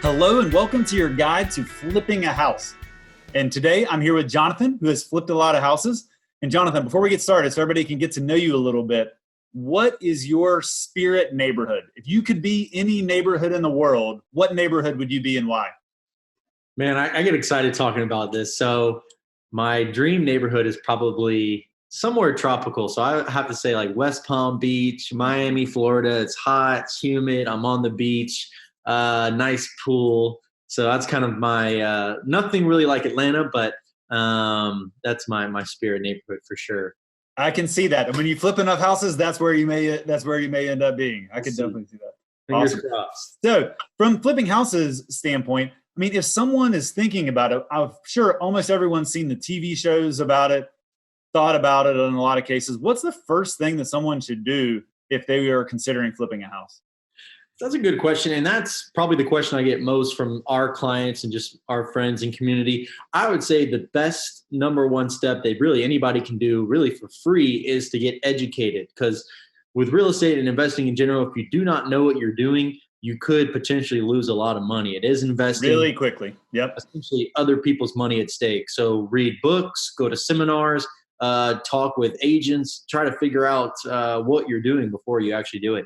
Hello and welcome to your guide to flipping a house. And today I'm here with Jonathan, who has flipped a lot of houses. And Jonathan, before we get started, so everybody can get to know you a little bit, what is your spirit neighborhood? If you could be any neighborhood in the world, what neighborhood would you be and why? Man, I get excited talking about this. So my dream neighborhood is probably somewhere tropical. So I have to say like West Palm Beach, Miami, Florida. It's hot, it's humid. I'm on the beach, nice pool. So that's kind of my nothing really like Atlanta, but that's my spirit neighborhood for sure. I can see that. And when you flip enough houses, that's where you may end up being. I could definitely see that. Fingers Awesome. crossed. So, from flipping houses standpoint, I mean, if someone is thinking about it, I'm sure almost everyone's seen the TV shows about it, thought about it in a lot of cases. What's the first thing that someone should do if they are considering flipping a house? That's a good question. And that's probably the question I get most from our clients and just our friends and community. I would say the best number one step that really anybody can do really for free is to get educated. Because with real estate and investing in general, if you do not know what you're doing, you could potentially lose a lot of money. It is investing Really quickly. Yep. essentially other people's money at stake. So read books, go to seminars, talk with agents, try to figure out what you're doing before you actually do it.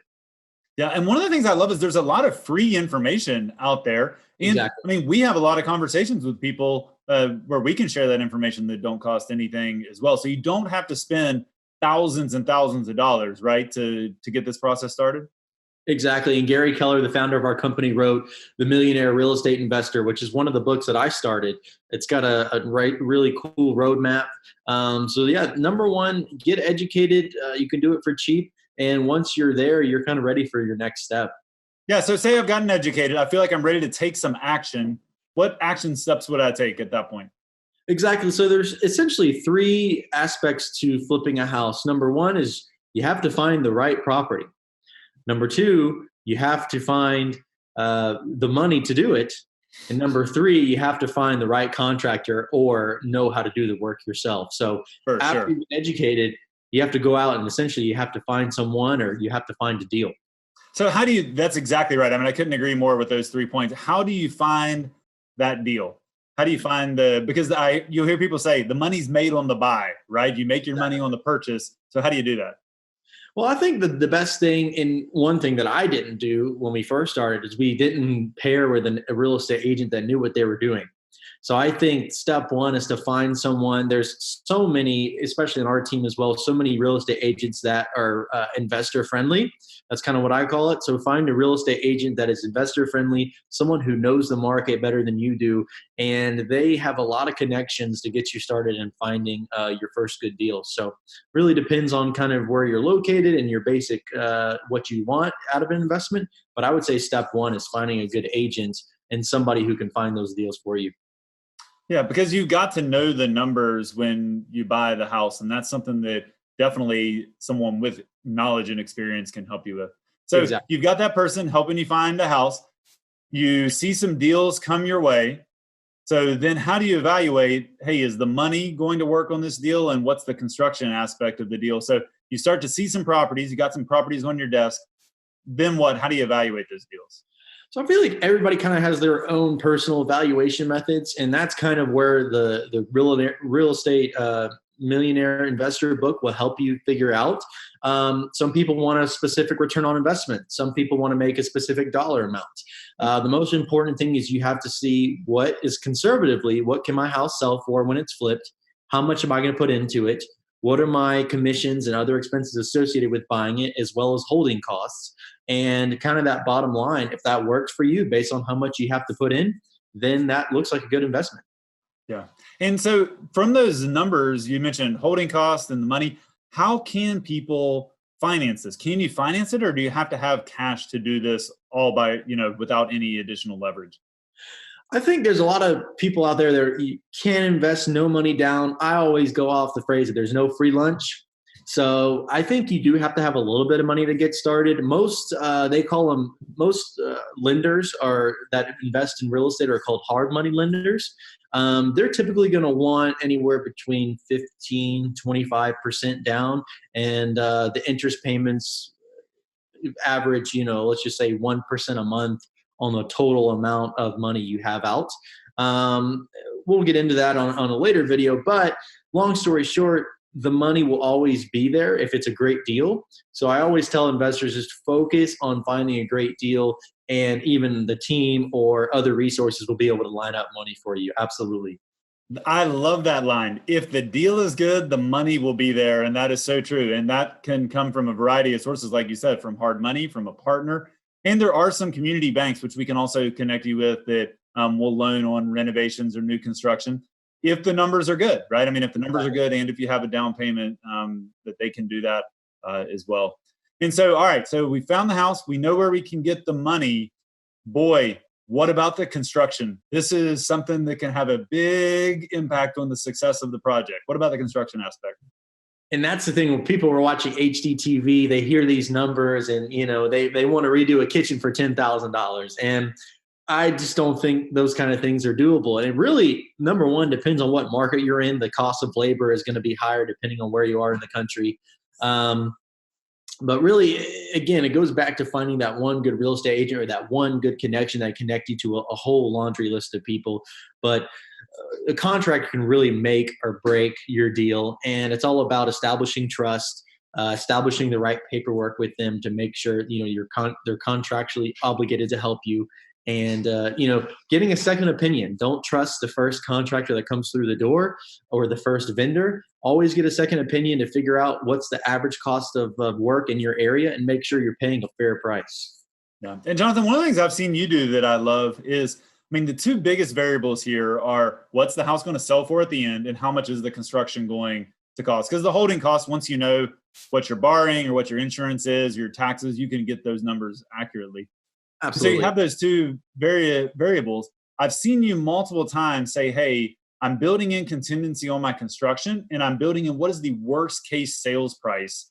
Yeah, and one of the things I love is there's a lot of free information out there. And Exactly. I mean, we have a lot of conversations with people where we can share that information that don't cost anything as well. So you don't have to spend thousands and thousands of dollars, right, to get this process started. Exactly. And Gary Keller, the founder of our company, wrote The Millionaire Real Estate Investor, which is one of the books that I started. It's got a really cool roadmap. So, yeah, number one, get educated. You can do it for cheap. And once you're there, you're kind of ready for your next step. Yeah, so say I've gotten educated. I feel like I'm ready to take some action. What action steps would I take at that point? Exactly. So there's essentially three aspects to flipping a house. Number one is you have to find the right property. Number two, you have to find the money to do it. And number three, you have to find the right contractor or know how to do the work yourself. So For after sure. you've been educated, you have to go out and essentially you have to find someone or you have to find a deal. So how do you, that's exactly right. I mean, I couldn't agree more with those 3 points. How do you find that deal? How do you find because you'll hear people say the money's made on the buy, right? You make your money on the purchase. So how do you do that? Well, I think the best thing, and one thing that I didn't do when we first started, is we didn't pair with a real estate agent that knew what they were doing. So I think step one is to find someone. There's so many, especially in our team as well, so many real estate agents that are investor friendly. That's kind of what I call it. So find a real estate agent that is investor friendly, someone who knows the market better than you do, and they have a lot of connections to get you started in finding your first good deal. So really depends on kind of where you're located and your basic what you want out of an investment. But I would say step one is finding a good agent and somebody who can find those deals for you. Yeah, because you've got to know the numbers when you buy the house. And that's something that definitely someone with knowledge and experience can help you with. So Exactly. you've got that person helping you find a house. You see some deals come your way. So then how do you evaluate, hey, is the money going to work on this deal? And what's the construction aspect of the deal? So you start to see some properties, you got some properties on your desk. Then what? How do you evaluate those deals? So I feel like everybody kind of has their own personal evaluation methods, and that's kind of where the real estate millionaire investor book will help you figure out. Some people want a specific return on investment. Some people want to make a specific dollar amount. The most important thing is you have to see what is conservatively, what can my house sell for when it's flipped? How much am I going to put into it? What are my commissions and other expenses associated with buying it, as well as holding costs? And kind of that bottom line, if that works for you based on how much you have to put in, then that looks like a good investment. Yeah. And so from those numbers, you mentioned holding costs and the money. How can people finance this? Can you finance it or do you have to have cash to do this all by, without any additional leverage? I think there's a lot of people out there that you can't invest no money down. I always go off the phrase that there's no free lunch. So I think you do have to have a little bit of money to get started. Most they call them most lenders are that invest in real estate are called hard money lenders. They're typically going to want anywhere between 15-25% down, and the interest payments average, let's just say 1% a month on the total amount of money you have out. We'll get into that on a later video, but long story short, the money will always be there if it's a great deal. So I always tell investors just focus on finding a great deal, and even the team or other resources will be able to line up money for you. Absolutely. I love that line. If the deal is good, the money will be there. And that is so true. And that can come from a variety of sources, like you said, from hard money, from a partner. And there are some community banks, which we can also connect you with, that will loan on renovations or new construction if the numbers are good, right? I mean, if the numbers are good and if you have a down payment, that they can do that as well. And so, all right, so we found the house. We know where we can get the money. Boy, what about the construction? This is something that can have a big impact on the success of the project. What about the construction aspect? And that's the thing, when people are watching HGTV, they hear these numbers and, they want to redo a kitchen for $10,000. And I just don't think those kind of things are doable. And it really, number one, depends on what market you're in. The cost of labor is going to be higher depending on where you are in the country. But really, again, it goes back to finding that one good real estate agent or that one good connection that connect you to a whole laundry list of people. But a contract can really make or break your deal. And it's all about establishing trust, establishing the right paperwork with them to make sure, they're contractually obligated to help you. And, getting a second opinion. Don't trust the first contractor that comes through the door or the first vendor. Always get a second opinion to figure out what's the average cost of work in your area and make sure you're paying a fair price. Yeah. And Jonathan, one of the things I've seen you do that I love is, the two biggest variables here are what's the house going to sell for at the end and how much is the construction going to cost? Because the holding cost, once you know what you're borrowing or what your insurance is, your taxes, you can get those numbers accurately. Absolutely. So you have those two variables. I've seen you multiple times say, hey, I'm building in contingency on my construction and I'm building in what is the worst case sales price.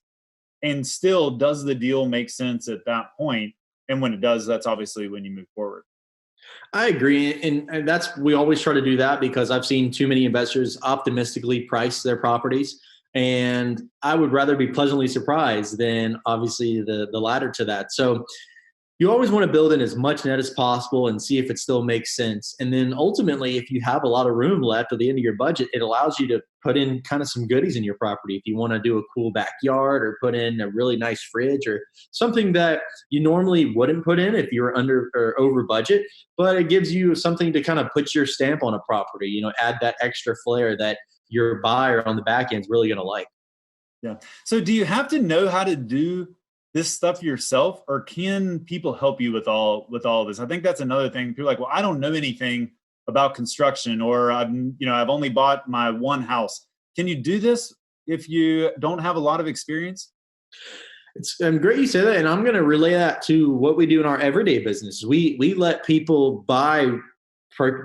And still, does the deal make sense at that point? And when it does, that's obviously when you move forward. I agree. And we always try to do that because I've seen too many investors optimistically price their properties. And I would rather be pleasantly surprised than obviously the latter to that. So you always want to build in as much net as possible and see if it still makes sense. And then ultimately, if you have a lot of room left at the end of your budget, it allows you to put in kind of some goodies in your property. If you want to do a cool backyard or put in a really nice fridge or something that you normally wouldn't put in if you're under or over budget, but it gives you something to kind of put your stamp on a property, add that extra flair that your buyer on the back end is really going to like. Yeah. So do you have to know how to do this stuff yourself, or can people help you with all of this? I think that's another thing. People are like, well, I don't know anything about construction, or I've only bought my one house. Can you do this if you don't have a lot of experience? It's great you say that, and I'm going to relay that to what we do in our everyday business. We let people buy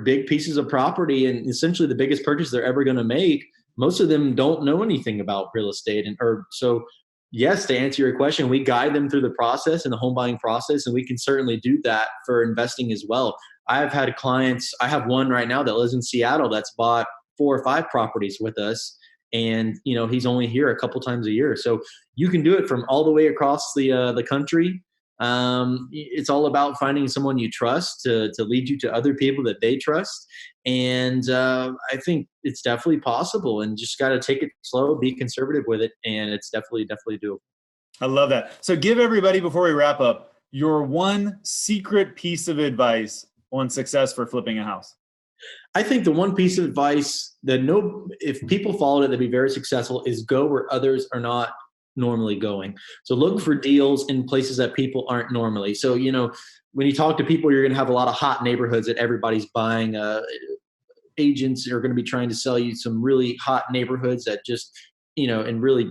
big pieces of property, and essentially the biggest purchase they're ever going to make. Most of them don't know anything about real estate, so. Yes, to answer your question, we guide them through the process and the home buying process, and we can certainly do that for investing as well. I've had clients, I have one right now that lives in Seattle that's bought 4 or 5 properties with us, and he's only here a couple times a year. So you can do it from all the way across the country. It's all about finding someone you trust to lead you to other people that they trust. And I think it's definitely possible, and just got to take it slow, be conservative with it. And it's definitely doable. I love that. So give everybody, before we wrap up, your one secret piece of advice on success for flipping a house. I think the one piece of advice that if people followed it, they'd be very successful, is go where others are not normally going. So look for deals in places that people aren't normally. So, when you talk to people, you're going to have a lot of hot neighborhoods that everybody's buying. Agents are going to be trying to sell you some really hot neighborhoods that just, in really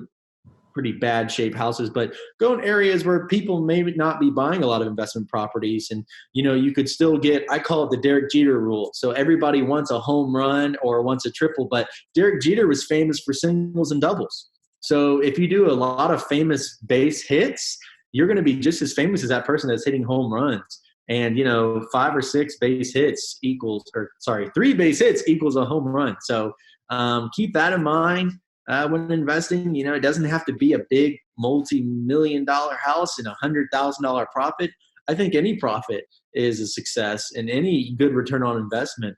pretty bad shape houses, but go in areas where people may not be buying a lot of investment properties. And, you could still get, I call it the Derek Jeter rule. So everybody wants a home run or wants a triple, but Derek Jeter was famous for singles and doubles. So if you do a lot of famous base hits, you're going to be just as famous as that person that's hitting home runs. And, 5 or 6 base hits equals, 3 base hits equals a home run. So keep that in mind when investing. It doesn't have to be a big multi-million-dollar house and $100,000 profit. I think any profit is a success, and any good return on investment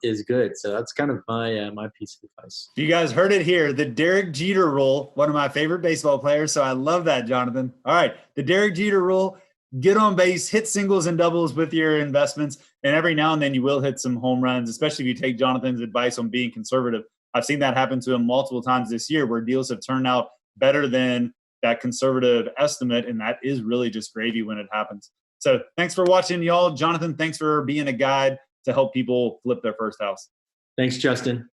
is good. So that's kind of my piece of advice. You guys heard it here. The Derek Jeter rule, one of my favorite baseball players. So I love that, Jonathan. All right. The Derek Jeter rule, get on base, hit singles and doubles with your investments. And every now and then you will hit some home runs, especially if you take Jonathan's advice on being conservative. I've seen that happen to him multiple times this year where deals have turned out better than that conservative estimate. And that is really just gravy when it happens. So thanks for watching, y'all. Jonathan, thanks for being a guide to help people flip their first house. Thanks, Justin.